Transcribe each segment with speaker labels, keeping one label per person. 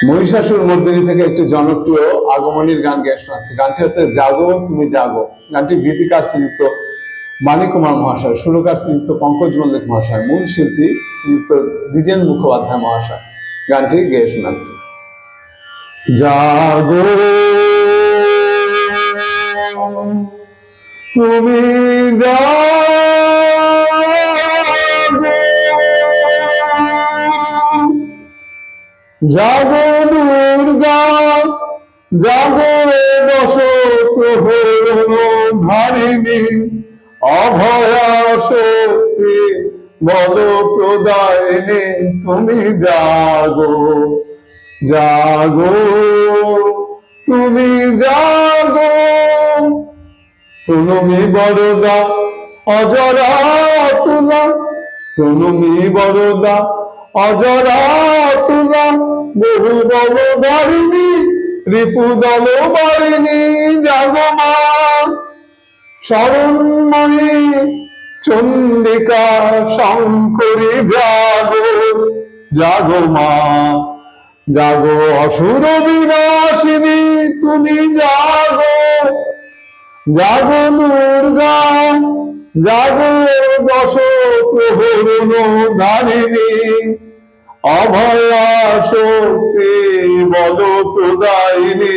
Speaker 1: মহিষাসুর মর্দিনী থেকে একটি জনপ্রিয় আগমনীর গান গেয়ে শোনাচ্ছি। গানটি হচ্ছে জাগো তুমি জাগো। গানটি গীতিকার শ্রীযুক্ত মানিক কুমার মহাশয়, সুরকার শ্রীযুক্ত পঙ্কজ মল্লিক মহাশয়, মূল শিল্পী শ্রীযুক্ত দ্বিজেন মুখোপাধ্যায় মহাশয়। গানটি গেয়ে শোনাচ্ছি। জাগো তুমি জাগো দুর্গা, জাগো দশ ধারিণী, অভয়া শক্তি বল প্রদায়িনী, তুমি জাগো জাগো তুমি জাগো। প্রণমী বরদা অজরা তুলা, প্রণমী বরদা অজরা তুলা, বহু বল ধারিণী রিপু দল বারিণী, জাগো মা শরণময়ী চন্ডিকা শঙ্করী, জাগো জাগো মা জাগো অসুর বিনাশিনী, তুমি জাগো জাগো দুর্গা, জাগো দশ প্রহরণ ধারিণী, অভয়া শক্তি বল প্রদায়িনী,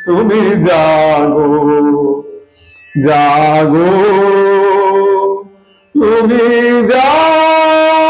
Speaker 1: তুমি জাগো জাগো তুমি জাগো।